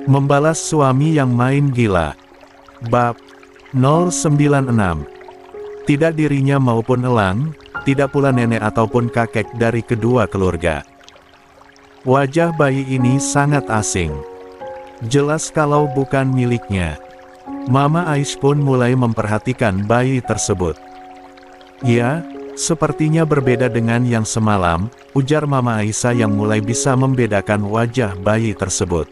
Membalas suami yang main gila. Bab 096. Tidak dirinya maupun Elang, tidak pula nenek ataupun kakek dari kedua keluarga. Wajah bayi ini sangat asing. Jelas kalau bukan miliknya. Mama Ais pun mulai memperhatikan bayi tersebut. Ya, sepertinya berbeda dengan yang semalam, ujar Mama Aisyah yang mulai bisa membedakan wajah bayi tersebut.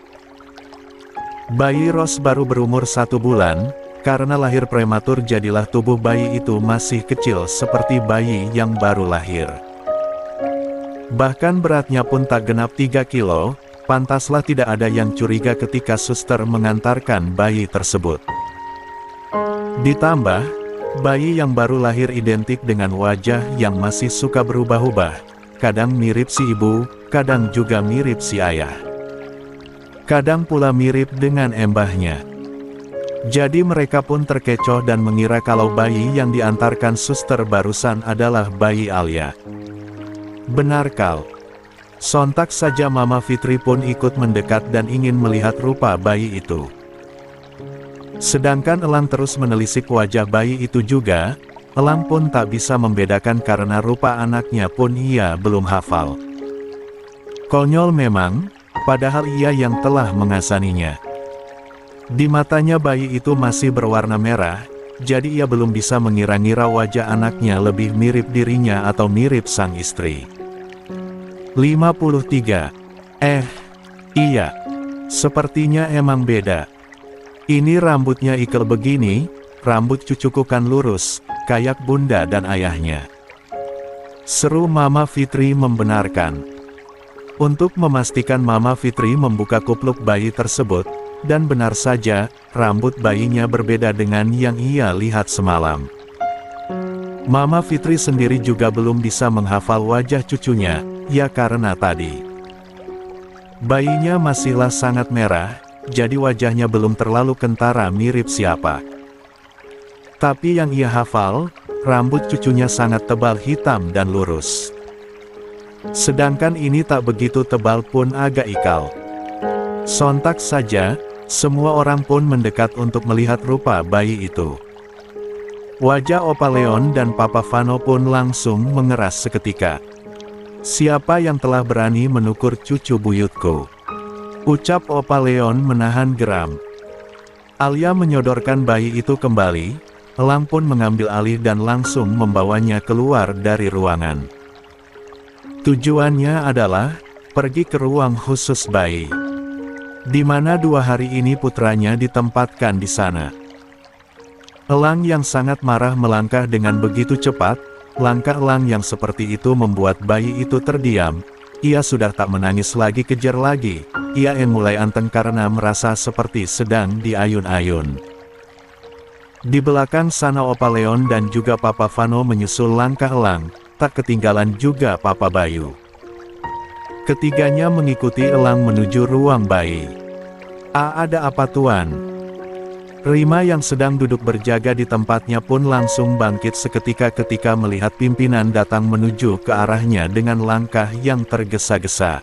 Bayi Ros baru berumur 1 bulan, karena lahir prematur jadilah tubuh bayi itu masih kecil seperti bayi yang baru lahir. Bahkan beratnya pun tak genap 3 kilo, pantaslah tidak ada yang curiga ketika suster mengantarkan bayi tersebut. Ditambah, bayi yang baru lahir identik dengan wajah yang masih suka berubah-ubah, kadang mirip si ibu, kadang juga mirip si ayah. Kadang pula mirip dengan embahnya. Jadi mereka pun terkecoh dan mengira kalau bayi yang diantarkan suster barusan adalah bayi Alia. Benar kau. Sontak saja Mama Fitri pun ikut mendekat dan ingin melihat rupa bayi itu. Sedangkan Elang terus menelisik wajah bayi itu juga, Elang pun tak bisa membedakan karena rupa anaknya pun ia belum hafal. Konyol memang, padahal ia yang telah mengasaninya. Di matanya bayi itu masih berwarna merah, jadi ia belum bisa mengira-ngira wajah anaknya lebih mirip dirinya atau mirip sang istri. 53. Iya. Sepertinya emang beda. Ini rambutnya ikel begini, rambut cucuku kan lurus, kayak bunda dan ayahnya. Seru Mama Fitri membenarkan. Untuk memastikan Mama Fitri membuka kupluk bayi tersebut, dan benar saja, rambut bayinya berbeda dengan yang ia lihat semalam. Mama Fitri sendiri juga belum bisa menghafal wajah cucunya, ya karena tadi bayinya masihlah sangat merah, jadi wajahnya belum terlalu kentara mirip siapa. Tapi yang ia hafal, rambut cucunya sangat tebal hitam dan lurus. Sedangkan ini tak begitu tebal pun agak ikal. Sontak saja, semua orang pun mendekat untuk melihat rupa bayi itu. Wajah Opa Leon dan Papa Vano pun langsung mengeras seketika. Siapa yang telah berani menukur cucu buyutku? Ucap Opa Leon menahan geram. Alia menyodorkan bayi itu kembali, Elang pun mengambil alih dan langsung membawanya keluar dari ruangan. Tujuannya adalah pergi ke ruang khusus bayi, di mana 2 hari ini putranya ditempatkan di sana. Elang yang sangat marah melangkah dengan begitu cepat. Langkah Elang yang seperti itu membuat bayi itu terdiam. Ia sudah tak menangis lagi kejar lagi. Ia yang mulai anteng karena merasa seperti sedang diayun-ayun. Di belakang sana Opa Leon dan juga Papa Vano menyusul langkah Elang. Tak ketinggalan juga Papa Bayu. Ketiganya mengikuti Elang menuju ruang bayi. Ada apa tuan? Rima yang sedang duduk berjaga di tempatnya pun langsung bangkit seketika ketika melihat pimpinan datang menuju ke arahnya dengan langkah yang tergesa-gesa.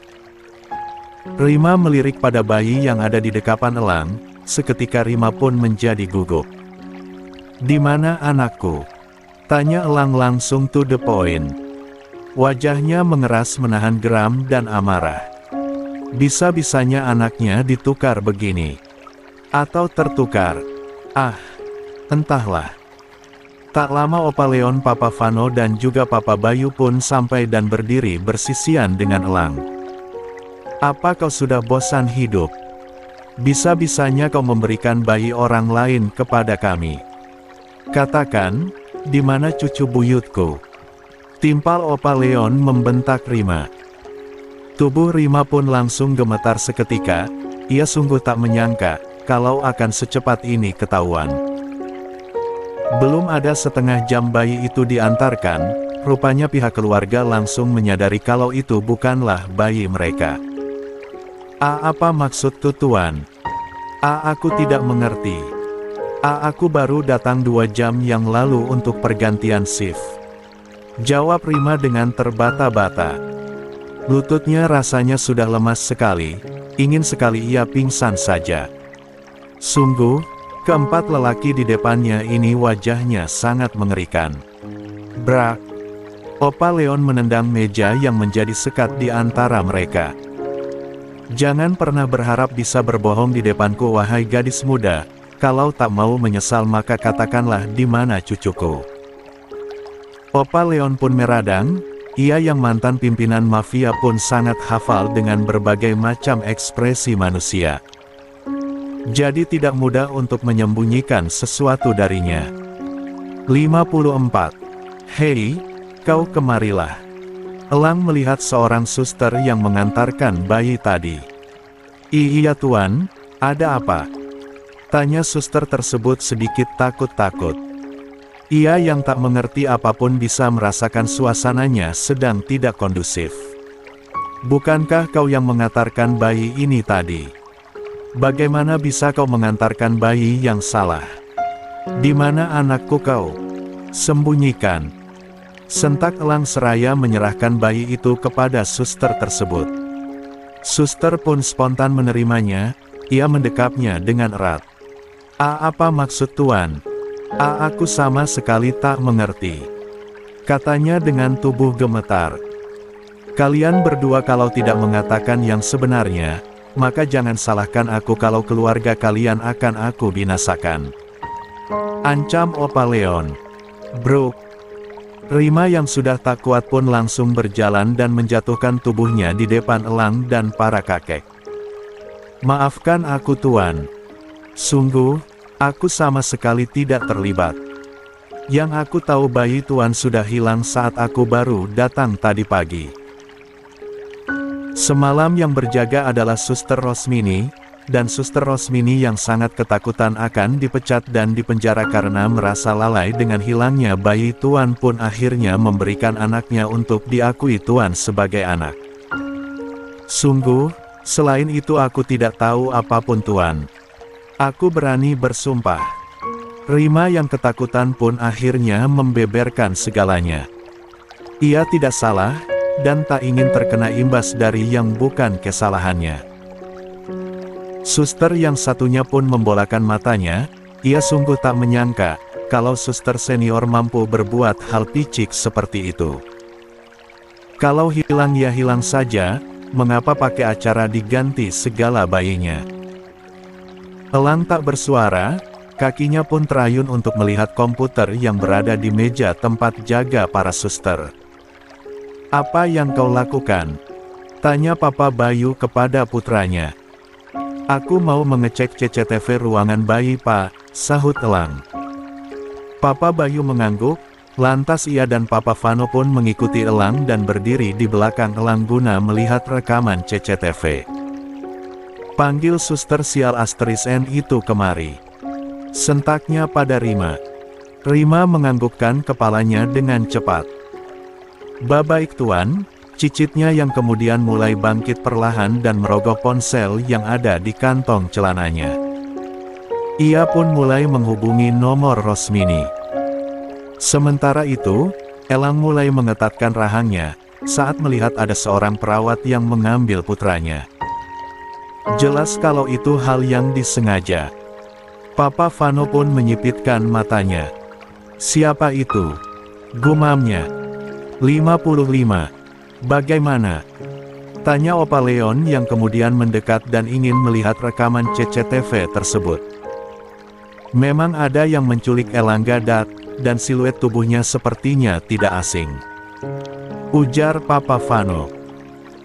Rima melirik pada bayi yang ada di dekapan Elang, seketika Rima pun menjadi gugup. "Di mana anakku?" Tanya Elang langsung to the point. Wajahnya mengeras menahan geram dan amarah. Bisa-bisanya anaknya ditukar begini. Atau tertukar. Entahlah. Tak lama Opa Leon, Papa Vano dan juga Papa Bayu pun sampai dan berdiri bersisian dengan Elang. "Apa kau sudah bosan hidup? Bisa-bisanya kau memberikan bayi orang lain kepada kami. Katakan, di mana cucu buyutku?" Timpal Opa Leon membentak Rima. Tubuh Rima pun langsung gemetar seketika. Ia sungguh tak menyangka kalau akan secepat ini ketahuan. Belum ada setengah jam bayi itu diantarkan, rupanya pihak keluarga langsung menyadari kalau itu bukanlah bayi mereka. Apa maksud tuan? Aku tidak mengerti. Aku baru datang 2 jam yang lalu untuk pergantian shift. Jawab Rima dengan terbata-bata. Lututnya rasanya sudah lemas sekali, ingin sekali ia pingsan saja. Sungguh, keempat lelaki di depannya ini wajahnya sangat mengerikan. Brak! Opa Leon menendang meja yang menjadi sekat di antara mereka. Jangan pernah berharap bisa berbohong di depanku wahai gadis muda, kalau tak mau menyesal maka katakanlah di mana cucuku. Opa Leon pun meradang, ia yang mantan pimpinan mafia pun sangat hafal dengan berbagai macam ekspresi manusia. Jadi tidak mudah untuk menyembunyikan sesuatu darinya. 54. Hei, kau kemarilah. Elang melihat seorang suster yang mengantarkan bayi tadi. Iya tuan, ada apa? Tanya suster tersebut sedikit takut-takut. Ia yang tak mengerti apapun bisa merasakan suasananya sedang tidak kondusif. Bukankah kau yang mengantarkan bayi ini tadi? Bagaimana bisa kau mengantarkan bayi yang salah? Di mana anakku kau? Sembunyikan. Sentak elang seraya menyerahkan bayi itu kepada suster tersebut. Suster pun spontan menerimanya, ia mendekapnya dengan erat. Apa maksud tuan? Aku sama sekali tak mengerti. Katanya dengan tubuh gemetar. Kalian berdua kalau tidak mengatakan yang sebenarnya, maka jangan salahkan aku kalau keluarga kalian akan aku binasakan. Ancam Opa Leon. Bro. Rima yang sudah tak kuat pun langsung berjalan dan menjatuhkan tubuhnya di depan elang dan para kakek. Maafkan aku tuan. Sungguh, aku sama sekali tidak terlibat. Yang aku tahu bayi tuan sudah hilang saat aku baru datang tadi pagi. Semalam yang berjaga adalah Suster Rosmini, dan Suster Rosmini yang sangat ketakutan akan dipecat dan dipenjara karena merasa lalai dengan hilangnya bayi tuan pun akhirnya memberikan anaknya untuk diakui tuan sebagai anak. Sungguh, selain itu aku tidak tahu apapun tuan. Aku berani bersumpah. Rima yang ketakutan pun akhirnya membeberkan segalanya. Ia tidak salah, dan tak ingin terkena imbas dari yang bukan kesalahannya. Suster yang satunya pun membolakan matanya, ia sungguh tak menyangka, kalau suster senior mampu berbuat hal picik seperti itu. Kalau hilang ya hilang saja, mengapa pakai acara diganti segala bayinya? Elang tak bersuara, kakinya pun terayun untuk melihat komputer yang berada di meja tempat jaga para suster. Apa yang kau lakukan? Tanya Papa Bayu kepada putranya. Aku mau mengecek CCTV ruangan bayi Pak, sahut elang. Papa Bayu mengangguk, lantas ia dan Papa Vano pun mengikuti elang dan berdiri di belakang elang guna melihat rekaman CCTV. Panggil suster sial asteris N itu kemari. Sentaknya pada Rima. Rima menganggukkan kepalanya dengan cepat. Baik tuan, cicitnya yang kemudian mulai bangkit perlahan dan merogoh ponsel yang ada di kantong celananya. Ia pun mulai menghubungi nomor Rosmini. Sementara itu, elang mulai mengetatkan rahangnya, saat melihat ada seorang perawat yang mengambil putranya. Jelas kalau itu hal yang disengaja. Papa Vano pun menyipitkan matanya. Siapa itu? Gumamnya. 55. Bagaimana? Tanya Opa Leon yang kemudian mendekat dan ingin melihat rekaman CCTV tersebut. Memang ada yang menculik elang gadat, dan siluet tubuhnya sepertinya tidak asing. Ujar Papa Vano.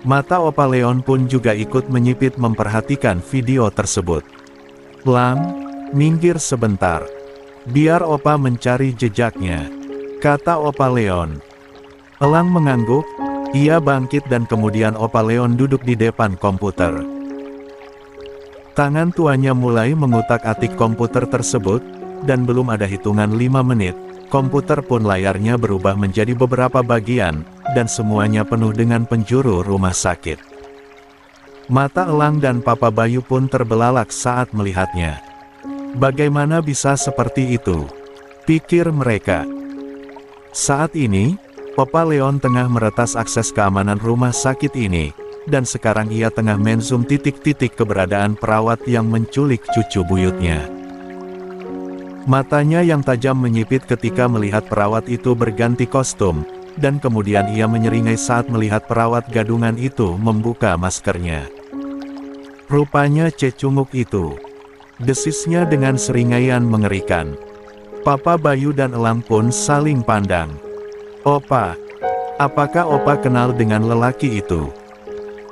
Mata Opa Leon pun juga ikut menyipit memperhatikan video tersebut. Lang, minggir sebentar. Biar Opa mencari jejaknya. Kata Opa Leon. Elang mengangguk, ia bangkit dan kemudian Opa Leon duduk di depan komputer. Tangan tuanya mulai mengutak-atik komputer tersebut, dan belum ada hitungan 5 menit, komputer pun layarnya berubah menjadi beberapa bagian, dan semuanya penuh dengan penjuru rumah sakit. Mata elang dan Papa Bayu pun terbelalak saat melihatnya. Bagaimana bisa seperti itu? Pikir mereka. Saat ini, Papa Leon tengah meretas akses keamanan rumah sakit ini, dan sekarang ia tengah menzoom titik-titik keberadaan perawat yang menculik cucu buyutnya. Matanya yang tajam menyipit ketika melihat perawat itu berganti kostum, dan kemudian ia menyeringai saat melihat perawat gadungan itu membuka maskernya. Rupanya cecunguk itu. Desisnya dengan seringaian mengerikan. Papa Bayu dan Elang pun saling pandang. Opa, apakah Opa kenal dengan lelaki itu?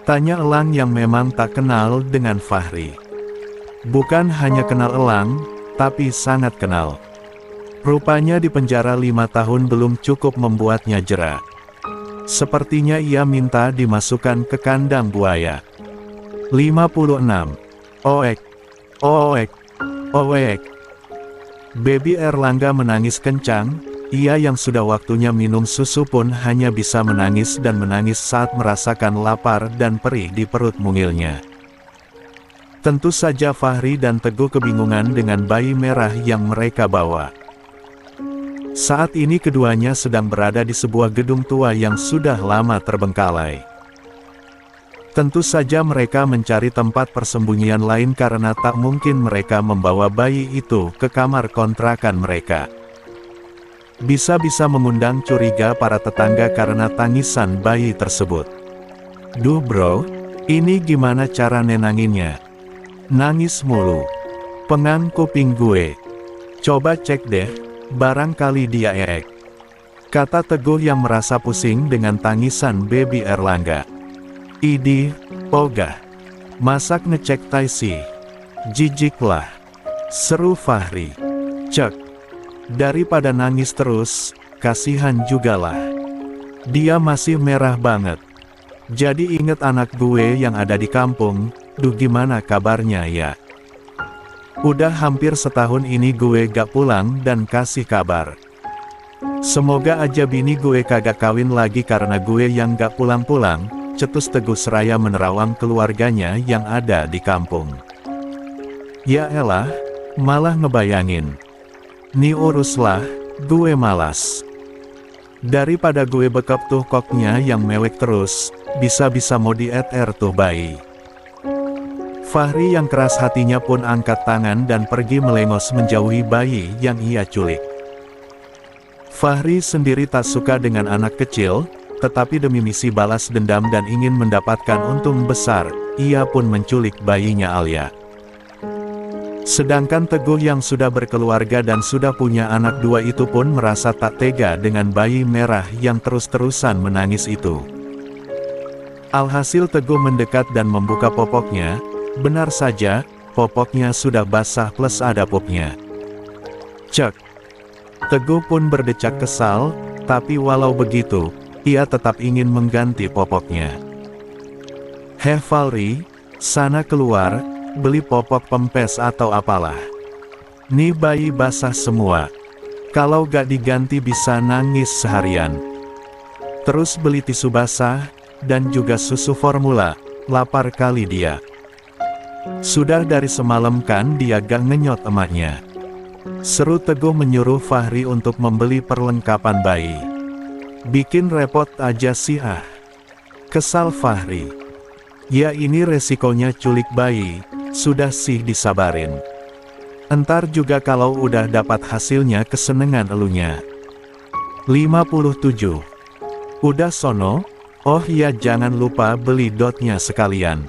Tanya Elang yang memang tak kenal dengan Fahri. Bukan hanya kenal Elang, tapi sangat kenal. Rupanya di penjara 5 tahun belum cukup membuatnya jera. Sepertinya ia minta dimasukkan ke kandang buaya. 56. Oek. Oek. Oek. Baby Erlangga menangis kencang. Ia yang sudah waktunya minum susu pun hanya bisa menangis dan menangis saat merasakan lapar dan perih di perut mungilnya. Tentu saja Fahri dan Teguh kebingungan dengan bayi merah yang mereka bawa. Saat ini keduanya sedang berada di sebuah gedung tua yang sudah lama terbengkalai. Tentu saja mereka mencari tempat persembunyian lain karena tak mungkin mereka membawa bayi itu ke kamar kontrakan mereka. Bisa-bisa mengundang curiga para tetangga karena tangisan bayi tersebut. Duh bro, ini gimana cara nenanginnya? Nangis mulu. Pengang kuping gue. Coba cek deh, barangkali dia eek. Kata Teguh yang merasa pusing dengan tangisan baby Erlangga. Idih, ogah. Masak ngecek taisi. Jijiklah. Seru Fahri. Cek. Daripada nangis terus, kasihan jugalah. Dia masih merah banget. Jadi inget anak gue yang ada di kampung, duh gimana kabarnya ya? Udah hampir setahun ini gue gak pulang dan kasih kabar. Semoga aja bini gue kagak kawin lagi karena gue yang gak pulang-pulang, cetus Teguh seraya menerawang keluarganya yang ada di kampung. Ya elah, malah ngebayangin. Nih uruslah, gue malas. Daripada gue bekap tuh koknya yang mewek terus, bisa-bisa mau di-ER tuh bayi. Fahri yang keras hatinya pun angkat tangan dan pergi melengos menjauhi bayi yang ia culik. Fahri sendiri tak suka dengan anak kecil, tetapi demi misi balas dendam dan ingin mendapatkan untung besar, ia pun menculik bayinya Alia. Sedangkan Teguh yang sudah berkeluarga dan sudah punya anak 2 itu pun merasa tak tega dengan bayi merah yang terus-terusan menangis itu. Alhasil Teguh mendekat dan membuka popoknya, benar saja, popoknya sudah basah plus ada pupnya. Cek. Teguh pun berdecak kesal, tapi walau begitu, ia tetap ingin mengganti popoknya. Heh Fahri, sana keluar, beli popok pempes atau apalah. Nih bayi basah semua. Kalau gak diganti bisa nangis seharian. Terus beli tisu basah, dan juga susu formula, lapar kali dia. Sudah dari semalam kan dia gak ngenyot emaknya. Seru Teguh menyuruh Fahri untuk membeli perlengkapan bayi. Bikin repot aja sih ah. Kesal Fahri. Ya ini resikonya culik bayi. Sudah sih disabarin. Entar juga kalau udah dapat hasilnya kesenengan elunya. 57. Udah sono? Oh iya jangan lupa beli dotnya sekalian.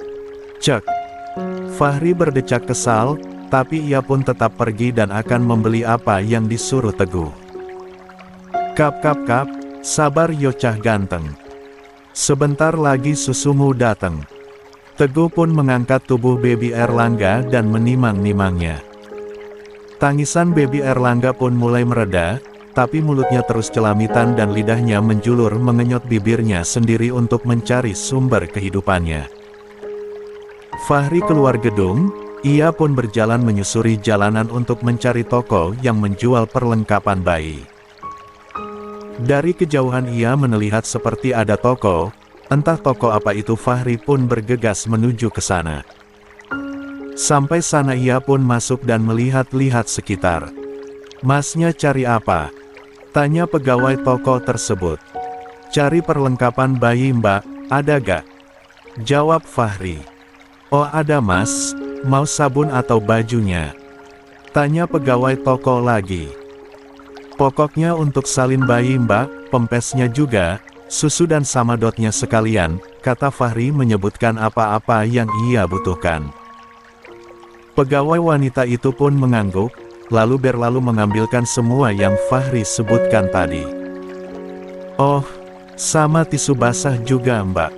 Cek. Fahri berdecak kesal, tapi ia pun tetap pergi dan akan membeli apa yang disuruh Teguh. Kap, sabar Yocah ganteng. Sebentar lagi susumu dateng. Teguh pun mengangkat tubuh baby Erlangga dan menimang-nimangnya. Tangisan baby Erlangga pun mulai mereda, tapi mulutnya terus celamitan dan lidahnya menjulur mengenyot bibirnya sendiri untuk mencari sumber kehidupannya. Fahri keluar gedung, ia pun berjalan menyusuri jalanan untuk mencari toko yang menjual perlengkapan bayi. Dari kejauhan ia melihat seperti ada toko. Entah toko apa itu Fahri pun bergegas menuju ke sana. Sampai sana ia pun masuk dan melihat-lihat sekitar. "Masnya cari apa?" tanya pegawai toko tersebut. "Cari perlengkapan bayi mbak, ada gak?" jawab Fahri. "Oh ada mas, mau sabun atau bajunya?" tanya pegawai toko lagi. "Pokoknya untuk salin bayi mbak, pempesnya juga, susu dan sama dotnya sekalian," kata Fahri menyebutkan apa-apa yang ia butuhkan. Pegawai wanita itu pun mengangguk, lalu berlalu mengambilkan semua yang Fahri sebutkan tadi. "Oh, sama tisu basah juga mbak,"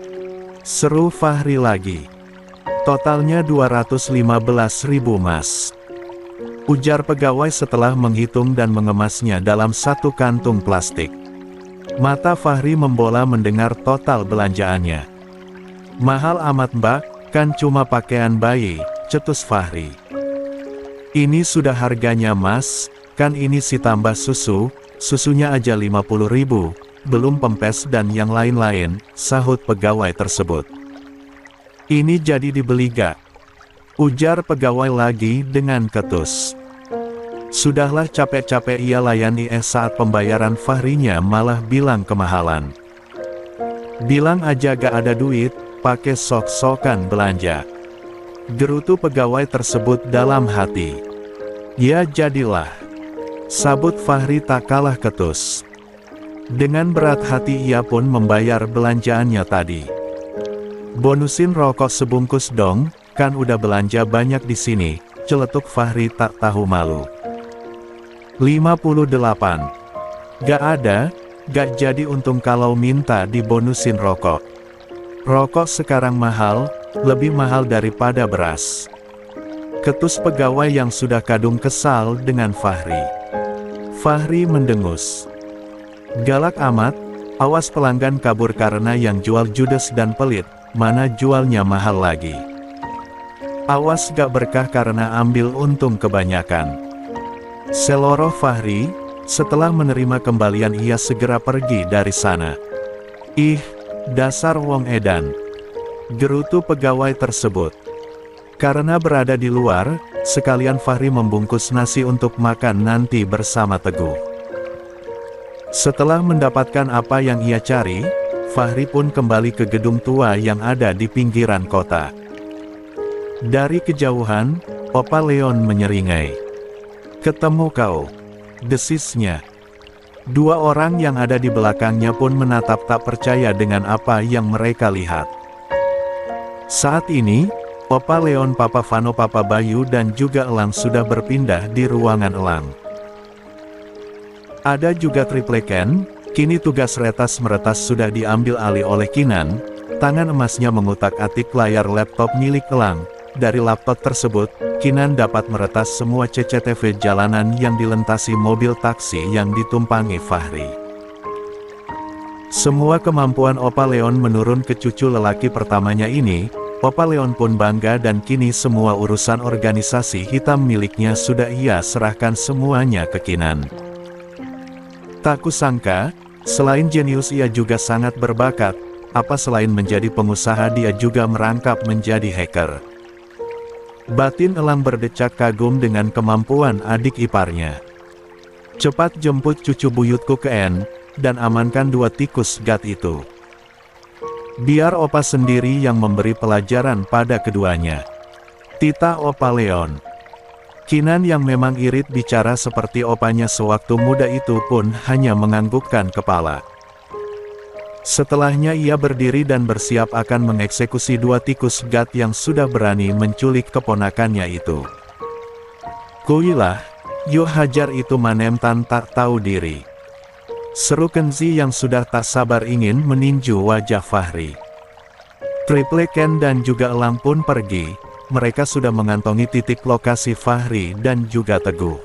seru Fahri lagi. "Totalnya 215.000 mas," ujar pegawai setelah menghitung dan mengemasnya dalam satu kantung plastik. Mata Fahri membola mendengar total belanjaannya. "Mahal amat mbak, kan cuma pakaian bayi," cetus Fahri. "Ini sudah harganya mas, kan ini si tambah susu, susunya aja 50.000, belum pempes dan yang lain-lain," sahut pegawai tersebut. "Ini jadi dibeli gak?" ujar pegawai lagi dengan ketus. Sudahlah capek-capek ia layani saat pembayaran Fahrinya malah bilang kemahalan. "Bilang aja gak ada duit, pakai sok-sokan belanja," gerutu pegawai tersebut dalam hati. "Ya jadilah," sabut Fahri tak kalah ketus. Dengan berat hati ia pun membayar belanjaannya tadi. "Bonusin rokok sebungkus dong, kan udah belanja banyak di sini," celetuk Fahri tak tahu malu. 58. "Gak ada, gak jadi untung kalau minta dibonusin rokok. Rokok sekarang mahal, lebih mahal daripada beras," ketus pegawai yang sudah kadung kesal dengan Fahri. Fahri mendengus. "Galak amat, awas pelanggan kabur karena yang jual judes dan pelit, mana jualnya mahal lagi. Awas gak berkah karena ambil untung kebanyakan," seloroh Fahri. Setelah menerima kembalian ia segera pergi dari sana. "Ih, dasar wong edan," gerutu pegawai tersebut. Karena berada di luar, sekalian Fahri membungkus nasi untuk makan nanti bersama Teguh. Setelah mendapatkan apa yang ia cari, Fahri pun kembali ke gedung tua yang ada di pinggiran kota. Dari kejauhan, Opa Leon menyeringai. "Ketemu kau," desisnya. Dua orang yang ada di belakangnya pun menatap tak percaya dengan apa yang mereka lihat. Saat ini, Opa Leon, Papa Vano, Papa Bayu dan juga Elang sudah berpindah di ruangan Elang. Ada juga Triple Ken, kini tugas retas-meretas sudah diambil alih oleh Kinan. Tangan emasnya mengutak-atik layar laptop milik Elang. Dari laptop tersebut, Kinan dapat meretas semua CCTV jalanan yang dilintasi mobil taksi yang ditumpangi Fahri. Semua kemampuan Opa Leon menurun ke cucu lelaki pertamanya ini. Opa Leon pun bangga dan kini semua urusan organisasi hitam miliknya sudah ia serahkan semuanya ke Kinan. Tak kusangka, selain jenius ia juga sangat berbakat, apa selain menjadi pengusaha dia juga merangkap menjadi hacker. Batin Elang berdecak kagum dengan kemampuan adik iparnya. "Cepat jemput cucu buyutku ke N, dan amankan dua tikus gat itu. Biar Opa sendiri yang memberi pelajaran pada keduanya," titah Opa Leon. Kinan yang memang irit bicara seperti opanya sewaktu muda itu pun hanya menganggukkan kepala. Setelahnya ia berdiri dan bersiap akan mengeksekusi dua tikus gat yang sudah berani menculik keponakannya itu. "Kuilah, yuk hajar itu manemtan tak tahu diri," seru Kenzi yang sudah tak sabar ingin meninju wajah Fahri. Triple Ken dan juga Elang pun pergi. Mereka sudah mengantongi titik lokasi Fahri dan juga Teguh.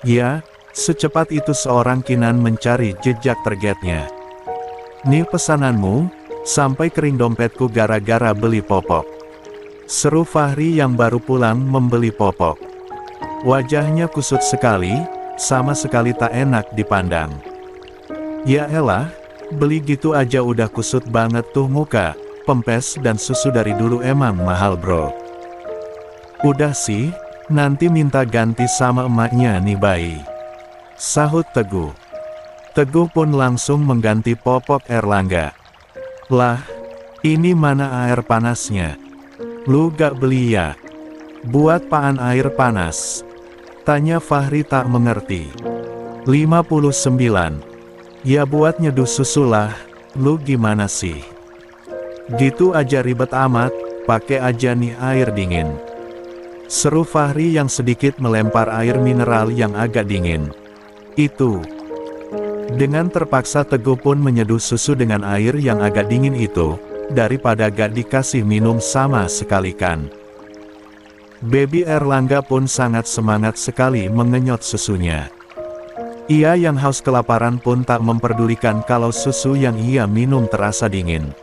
Ya, secepat itu seorang Kinan mencari jejak targetnya. "Nih pesananmu, sampai kering dompetku gara-gara beli popok," seru Fahri yang baru pulang membeli popok. Wajahnya kusut sekali, sama sekali tak enak dipandang. "Ya elah, beli gitu aja udah kusut banget tuh muka. Pempes dan susu dari dulu emang mahal bro," Udah sih, nanti minta ganti sama emaknya nih bayi. Sahut Teguh. Teguh pun langsung mengganti popok Erlangga. Lah, ini mana air panasnya? Lu gak beli ya? Buat paan air panas? Tanya Fahri tak mengerti. 59. Ya buat nyeduh susu lah, lu gimana sih? Gitu aja ribet amat, pakai aja nih air dingin. Seru Fahri yang sedikit melempar air mineral yang agak dingin. Itu. Dengan terpaksa Teguh pun menyeduh susu dengan air yang agak dingin itu, daripada gak dikasih minum sama sekali kan. Baby Erlangga pun sangat semangat sekali mengenyot susunya. Ia yang haus kelaparan pun tak memperdulikan kalau susu yang ia minum terasa dingin.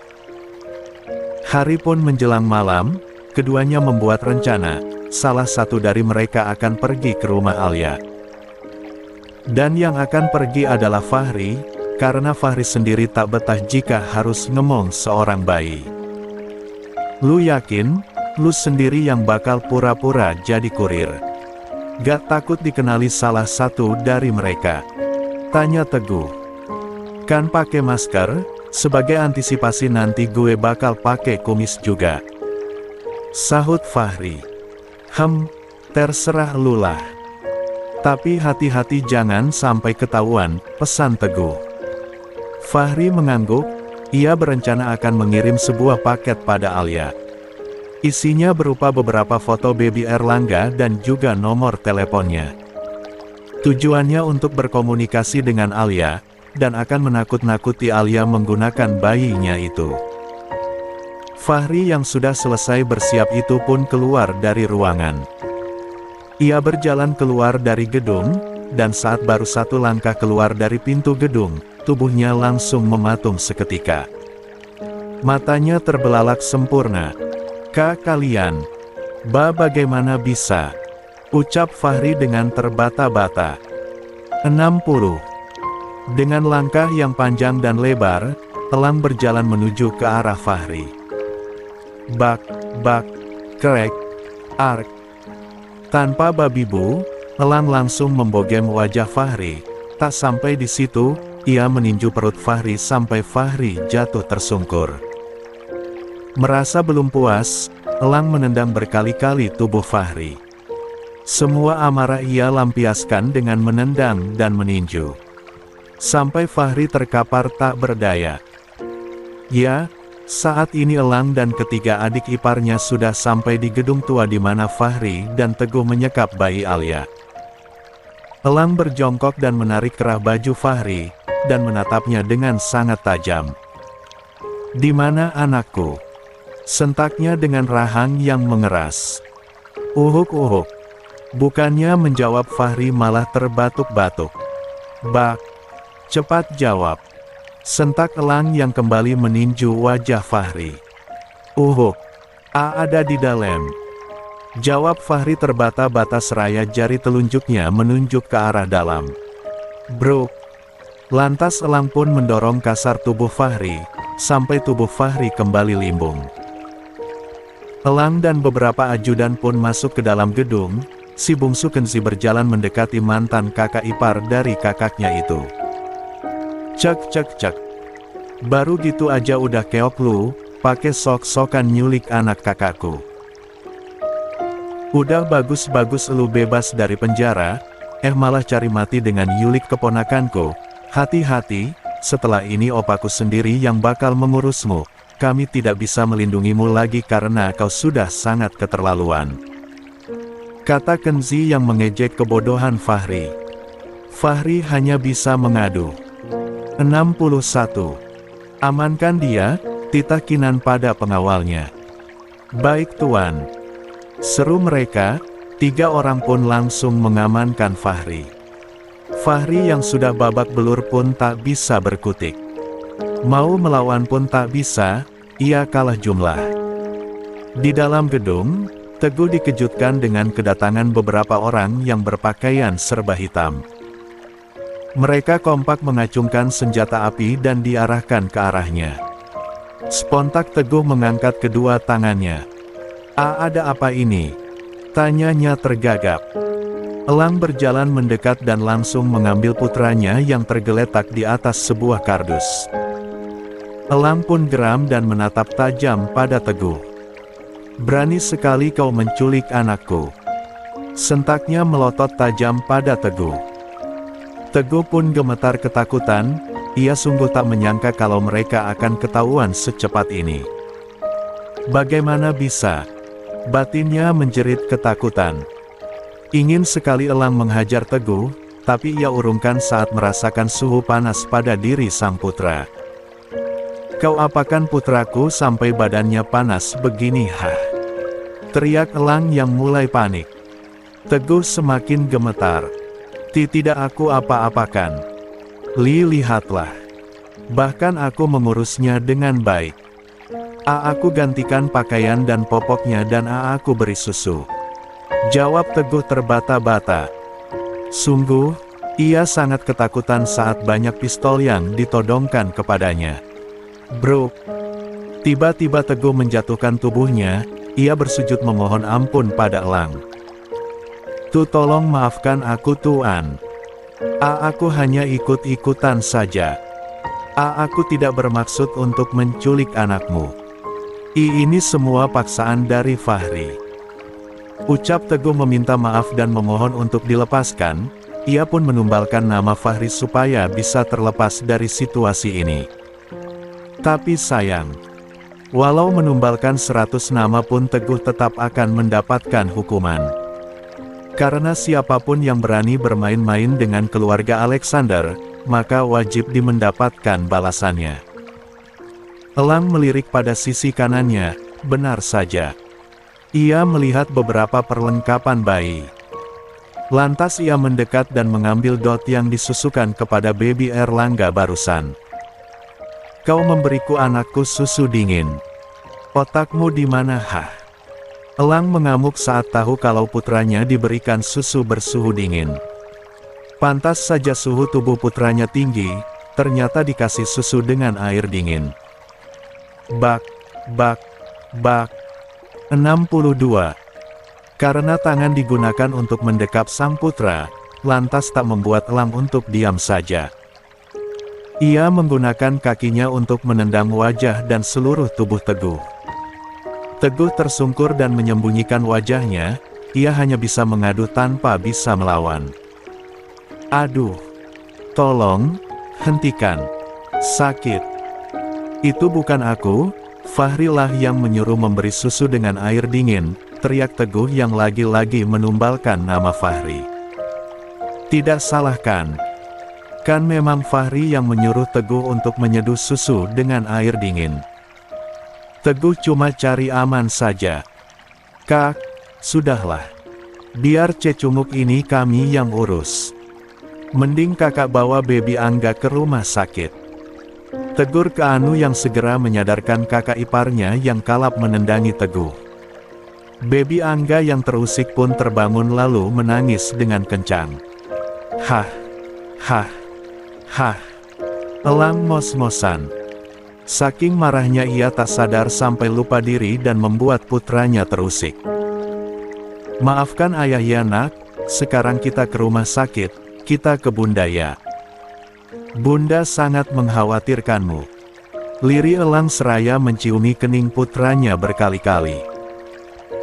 Hari pun menjelang malam, keduanya membuat rencana, salah satu dari mereka akan pergi ke rumah Alia. Dan yang akan pergi adalah Fahri, karena Fahri sendiri tak betah jika harus ngemong seorang bayi. Lu yakin, lu sendiri yang bakal pura-pura jadi kurir? Gak takut dikenali salah satu dari mereka? Tanya Teguh. Kan pakai masker, sebagai antisipasi nanti gue bakal pakai kumis juga. Sahut Fahri. Terserah lu lah. Tapi hati-hati jangan sampai ketahuan, pesan Teguh. Fahri mengangguk, ia berencana akan mengirim sebuah paket pada Alia. Isinya berupa beberapa foto baby Erlangga dan juga nomor teleponnya. Tujuannya untuk berkomunikasi dengan Alia, dan akan menakut-nakuti Alia menggunakan bayinya itu. Fahri yang sudah selesai bersiap itu pun keluar dari ruangan. Ia berjalan keluar dari gedung, dan saat baru satu langkah keluar dari pintu gedung, tubuhnya langsung mematung seketika. Matanya terbelalak sempurna. Kak kalian, bagaimana bisa? Ucap Fahri dengan terbata-bata. 60. Dengan langkah yang panjang dan lebar, Elang berjalan menuju ke arah Fahri. Bak, krek, ark. Tanpa babi bu, Elang langsung membogem wajah Fahri. Tak sampai di situ, ia meninju perut Fahri sampai Fahri jatuh tersungkur. Merasa belum puas, Elang menendang berkali-kali tubuh Fahri. Semua amarah ia lampiaskan dengan menendang dan meninju. Sampai Fahri terkapar tak berdaya. Ya, saat ini Elang dan ketiga adik iparnya sudah sampai di gedung tua di mana Fahri dan Teguh menyekap bayi Alia. Elang berjongkok dan menarik kerah baju Fahri, dan menatapnya dengan sangat tajam. "Di mana anakku?" sentaknya dengan rahang yang mengeras. "Uhuk." Bukannya menjawab Fahri malah terbatuk-batuk. "Bak, cepat jawab," sentak Elang yang kembali meninju wajah Fahri. "Uhuk, ada di dalam," jawab Fahri terbata-bata seraya jari telunjuknya menunjuk ke arah dalam. "Bruk." Lantas Elang pun mendorong kasar tubuh Fahri, sampai tubuh Fahri kembali limbung. Elang dan beberapa ajudan pun masuk ke dalam gedung. Si bungsu Kenzi berjalan mendekati mantan kakak ipar dari kakaknya itu. Cek. "Baru gitu aja udah keok lu, pakai sok-sokan nyulik anak kakakku. Udah bagus-bagus lu bebas dari penjara, malah cari mati dengan nyulik keponakanku. Hati-hati, setelah ini opaku sendiri yang bakal mengurusmu. Kami tidak bisa melindungimu lagi karena kau sudah sangat keterlaluan," kata Kenzi yang mengejek kebodohan Fahri. Fahri hanya bisa mengadu. 61. "Amankan dia," titah Kinan pada pengawalnya. "Baik tuan," seru mereka. 3 orang pun langsung mengamankan Fahri. Fahri yang sudah babak belur pun tak bisa berkutik. Mau melawan pun tak bisa, ia kalah jumlah. Di dalam gedung, Teguh dikejutkan dengan kedatangan beberapa orang yang berpakaian serba hitam. Mereka kompak mengacungkan senjata api dan diarahkan ke arahnya. Spontak Teguh mengangkat kedua tangannya. Ada apa ini?" Tanyanya tergagap. Elang berjalan mendekat dan langsung mengambil putranya yang tergeletak di atas sebuah kardus. Elang pun geram dan menatap tajam pada Teguh. "Berani sekali kau menculik anakku." Sentaknya melotot tajam pada Teguh. Teguh pun gemetar ketakutan, ia sungguh tak menyangka kalau mereka akan ketahuan secepat ini. Bagaimana bisa? Batinnya menjerit ketakutan. Ingin sekali elang menghajar Teguh, tapi ia urungkan saat merasakan suhu panas pada diri sang putra. "Kau apakan putraku sampai badannya panas begini?" Teriak elang yang mulai panik. Teguh semakin gemetar. "Tidak, aku apa-apakan. Lihatlah. Bahkan aku mengurusnya dengan baik. Aku gantikan pakaian dan popoknya dan aku beri susu." Jawab Teguh terbata-bata. Sungguh, ia sangat ketakutan saat banyak pistol yang ditodongkan kepadanya. "Bro!" Tiba-tiba Teguh menjatuhkan tubuhnya, ia bersujud memohon ampun pada elang. Tolong maafkan aku Tuan. Aku hanya ikut-ikutan saja. Aku tidak bermaksud untuk menculik anakmu. Ini semua paksaan dari Fahri." Ucap Teguh meminta maaf dan memohon untuk dilepaskan, ia pun menumbalkan nama Fahri supaya bisa terlepas dari situasi ini. Tapi sayang, walau menumbalkan 100 nama pun Teguh tetap akan mendapatkan hukuman. Karena siapapun yang berani bermain-main dengan keluarga Alexander, maka wajib mendapatkan balasannya. Elang melirik pada sisi kanannya, benar saja. Ia melihat beberapa perlengkapan bayi. Lantas ia mendekat dan mengambil dot yang disusukan kepada baby Erlangga barusan. "Kau memberiku anakku susu dingin. Otakmu di mana?" Elang mengamuk saat tahu kalau putranya diberikan susu bersuhu dingin. Pantas saja suhu tubuh putranya tinggi, ternyata dikasih susu dengan air dingin. Bak, bak, bak. 62. Karena tangan digunakan untuk mendekap sang putra, lantas tak membuat elang untuk diam saja. Ia menggunakan kakinya untuk menendang wajah dan seluruh tubuh Teguh. Teguh tersungkur dan menyembunyikan wajahnya, ia hanya bisa mengadu tanpa bisa melawan. "Aduh! Tolong, hentikan. Sakit." "Itu bukan aku, Fahri lah yang menyuruh memberi susu dengan air dingin," teriak Teguh yang lagi-lagi menumbalkan nama Fahri. "Tidak salah kan? Kan memang Fahri yang menyuruh Teguh untuk menyeduh susu dengan air dingin. Teguh cuma cari aman saja. Kak, sudahlah. Biar cecunguk ini kami yang urus. Mending kakak bawa baby Angga ke rumah sakit." Tegur ke Anu yang segera menyadarkan kakak iparnya yang kalap menendangi Teguh. Baby Angga yang terusik pun terbangun lalu menangis dengan kencang. "Hah, hah, hah." Elang mos-mosan. Saking marahnya ia tak sadar sampai lupa diri dan membuat putranya terusik. "Maafkan ayah ya nak, sekarang kita ke rumah sakit, kita ke Bunda ya. Bunda sangat mengkhawatirkanmu." Liri elang seraya menciumi kening putranya berkali-kali.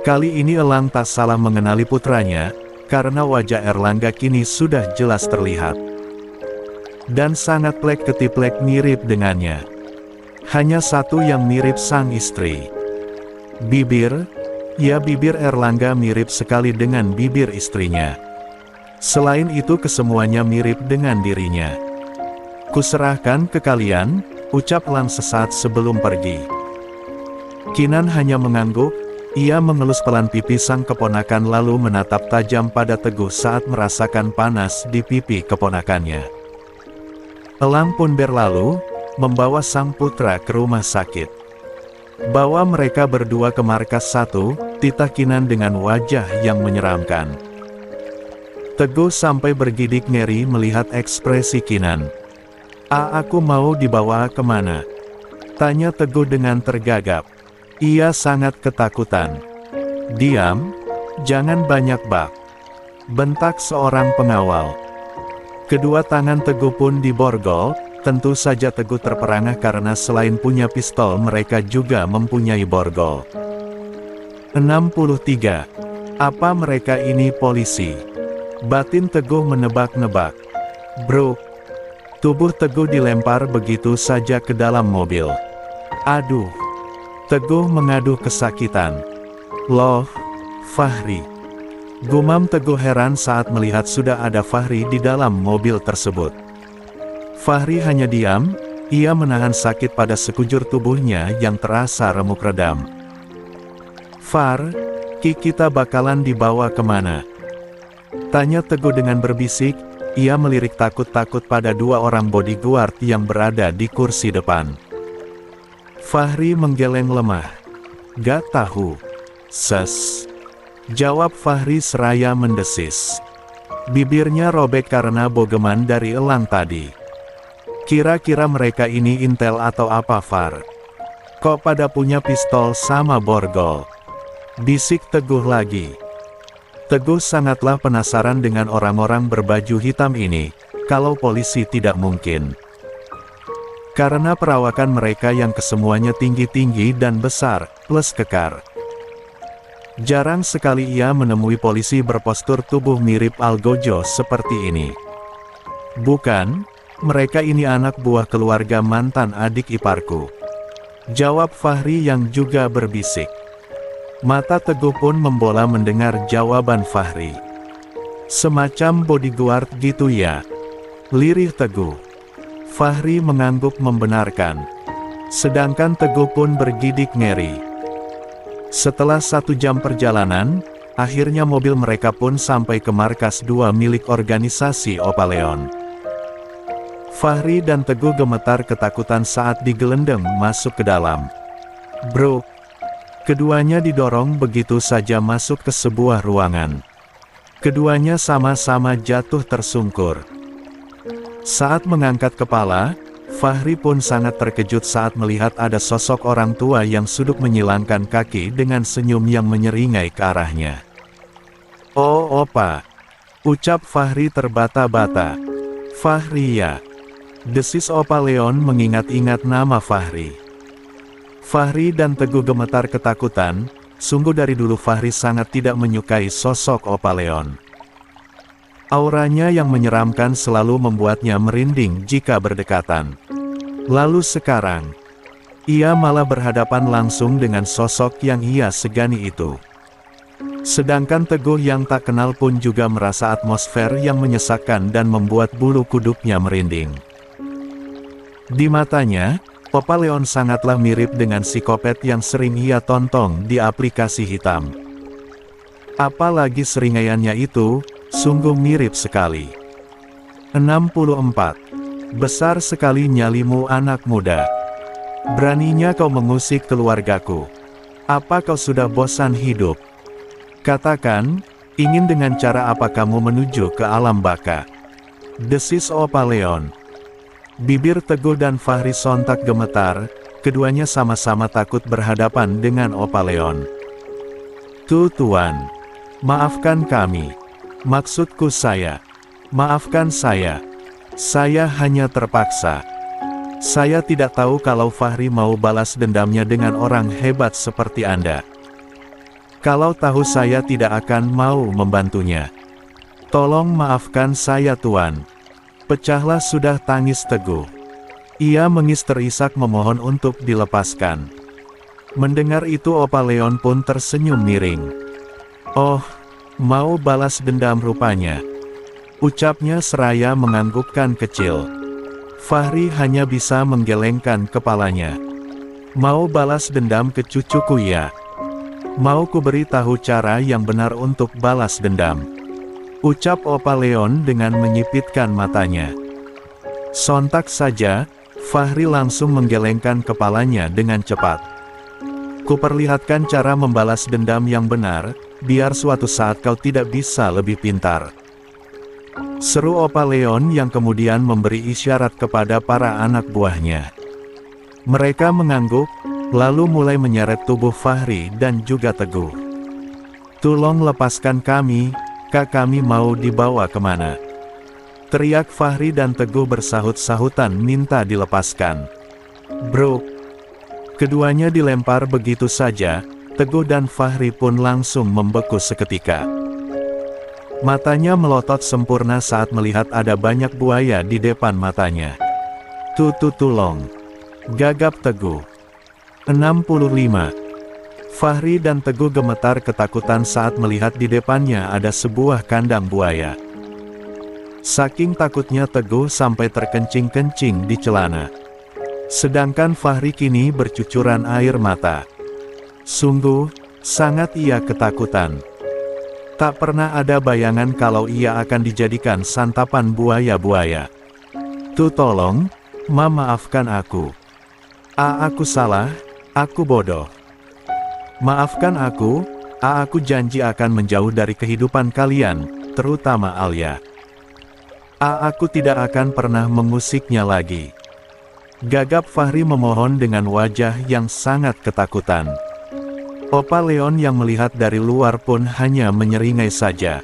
Kali ini elang tak salah mengenali putranya, karena wajah Erlangga kini sudah jelas terlihat. Dan sangat plek-ketiplek mirip dengannya. Hanya satu yang mirip sang istri. Bibir, ya bibir Erlangga mirip sekali dengan bibir istrinya. Selain itu kesemuanya mirip dengan dirinya. "Kuserahkan ke kalian," ucap elang sesaat sebelum pergi. Kinan hanya mengangguk, ia mengelus pelan pipi sang keponakan lalu menatap tajam pada Teguh saat merasakan panas di pipi keponakannya. Elang pun berlalu, membawa sang putra ke rumah sakit. Bawa mereka berdua ke markas 1, titah Kinan dengan wajah yang menyeramkan. Teguh sampai bergidik ngeri melihat ekspresi Kinan. Aku mau dibawa kemana?" tanya Teguh dengan tergagap. Ia sangat ketakutan. "Diam, Jangan banyak bak, bentak seorang pengawal. Kedua tangan Teguh pun diborgol. Tentu saja Teguh terperangah karena selain punya pistol mereka juga mempunyai borgol. 63. Apa mereka ini polisi? Batin Teguh menebak-nebak. Bro. Tubuh Teguh dilempar begitu saja ke dalam mobil. Aduh. Teguh mengaduh kesakitan. Loh, Fahri. Gumam Teguh heran saat melihat sudah ada Fahri di dalam mobil tersebut. Fahri hanya diam, ia menahan sakit pada sekujur tubuhnya yang terasa remuk redam. Far, kita bakalan dibawa kemana? Tanya Teguh dengan berbisik, ia melirik takut-takut pada dua orang bodyguard yang berada di kursi depan. Fahri menggeleng lemah. Gak tahu. Ses. Jawab Fahri seraya mendesis. Bibirnya robek karena bogeman dari elang tadi. Kira-kira mereka ini intel atau apa, Far? Kok pada punya pistol sama borgol? Bisik Teguh lagi. Teguh sangatlah penasaran dengan orang-orang berbaju hitam ini, kalau polisi tidak mungkin. Karena perawakan mereka yang kesemuanya tinggi-tinggi dan besar, plus kekar. Jarang sekali ia menemui polisi berpostur tubuh mirip Algojo seperti ini. Bukan? Mereka ini anak buah keluarga mantan adik iparku. Jawab Fahri yang juga berbisik. Mata Teguh pun membola mendengar jawaban Fahri. Semacam bodyguard gitu ya? Lirih Teguh. Fahri mengangguk membenarkan. Sedangkan Teguh pun bergidik ngeri. Setelah 1 jam perjalanan, akhirnya mobil mereka pun sampai ke markas 2 milik organisasi Opaleon. Fahri dan Teguh gemetar ketakutan saat digelendeng masuk ke dalam. Bro. Keduanya didorong begitu saja masuk ke sebuah ruangan. Keduanya sama-sama jatuh tersungkur. Saat mengangkat kepala, Fahri pun sangat terkejut saat melihat ada sosok orang tua yang sudut menyilangkan kaki dengan senyum yang menyeringai ke arahnya. Oh opa. Ucap Fahri terbata-bata. Fahri ya. Desis Opaleon mengingat-ingat nama Fahri. Fahri dan Teguh gemetar ketakutan, sungguh dari dulu Fahri sangat tidak menyukai sosok Opaleon. Auranya yang menyeramkan selalu membuatnya merinding jika berdekatan. Lalu sekarang, ia malah berhadapan langsung dengan sosok yang ia segani itu. Sedangkan Teguh yang tak kenal pun juga merasa atmosfer yang menyesakkan dan membuat bulu kuduknya merinding. Di matanya, Opaleon sangatlah mirip dengan psikopat yang sering ia tonton di aplikasi hitam. Apalagi seringaiannya itu, sungguh mirip sekali. 64. Besar sekali nyalimu anak muda. Beraninya kau mengusik keluargaku. Apa kau sudah bosan hidup? Katakan, ingin dengan cara apa kamu menuju ke alam baka? Desis Opaleon. Bibir Teguh dan Fahri sontak gemetar, keduanya sama-sama takut berhadapan dengan Opaleon. Tuan, maafkan kami. Maksudku maafkan saya. Saya hanya terpaksa. Saya tidak tahu kalau Fahri mau balas dendamnya dengan orang hebat seperti Anda. Kalau tahu saya tidak akan mau membantunya. Tolong maafkan saya Tuan. Pecahlah sudah tangis Teguh. Ia mengis terisak memohon untuk dilepaskan. Mendengar itu Opaleon pun tersenyum miring. Oh, mau balas dendam rupanya. Ucapnya seraya menganggukkan kecil. Fahri hanya bisa menggelengkan kepalanya. Mau balas dendam ke cucuku ya? Mau ku beritahu cara yang benar untuk balas dendam? Ucap Opaleon dengan menyipitkan matanya. Sontak saja, Fahri langsung menggelengkan kepalanya dengan cepat. Kuperlihatkan cara membalas dendam yang benar, biar suatu saat kau tidak bisa lebih pintar. Seru Opaleon yang kemudian memberi isyarat kepada para anak buahnya. Mereka mengangguk, lalu mulai menyeret tubuh Fahri dan juga Teguh. Tolong lepaskan kami, Kak, kami mau dibawa kemana? Teriak Fahri dan Teguh bersahut-sahutan minta dilepaskan. Bro. Keduanya dilempar begitu saja, Teguh dan Fahri pun langsung membeku seketika. Matanya melotot sempurna saat melihat ada banyak buaya di depan matanya. Tolong. Gagap Teguh. 65. Fahri dan Teguh gemetar ketakutan saat melihat di depannya ada sebuah kandang buaya. Saking takutnya Teguh sampai terkencing-kencing di celana. Sedangkan Fahri kini bercucuran air mata. Sungguh, sangat ia ketakutan. Tak pernah ada bayangan kalau ia akan dijadikan santapan buaya-buaya. Tolong, maafkan aku. Aku salah, aku bodoh. Maafkan aku, aku janji akan menjauh dari kehidupan kalian, terutama Alia. Aku tidak akan pernah mengusiknya lagi. Gagap Fahri memohon dengan wajah yang sangat ketakutan. Opa Leon yang melihat dari luar pun hanya menyeringai saja.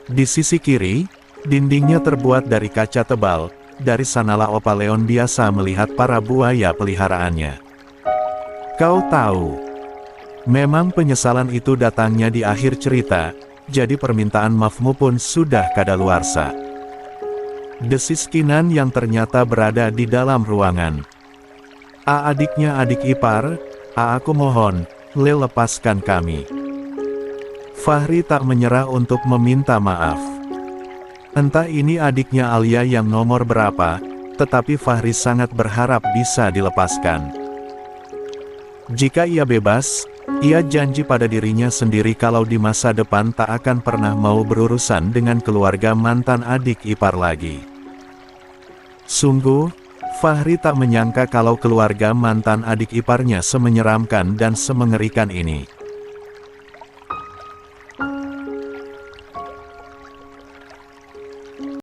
Di sisi kiri, dindingnya terbuat dari kaca tebal, dari sanalah Opa Leon biasa melihat para buaya peliharaannya. Kau tahu, memang penyesalan itu datangnya di akhir cerita, jadi permintaan maafmu pun sudah kadaluarsa. Desis Kinan yang ternyata berada di dalam ruangan. Adiknya adik ipar, aku mohon, lepaskan kami. Fahri tak menyerah untuk meminta maaf. Entah ini adiknya Alia yang nomor berapa, tetapi Fahri sangat berharap bisa dilepaskan. Jika ia bebas, ia janji pada dirinya sendiri kalau di masa depan tak akan pernah mau berurusan dengan keluarga mantan adik ipar lagi. Sungguh, Fahri tak menyangka kalau keluarga mantan adik iparnya semenyeramkan dan semengerikan ini.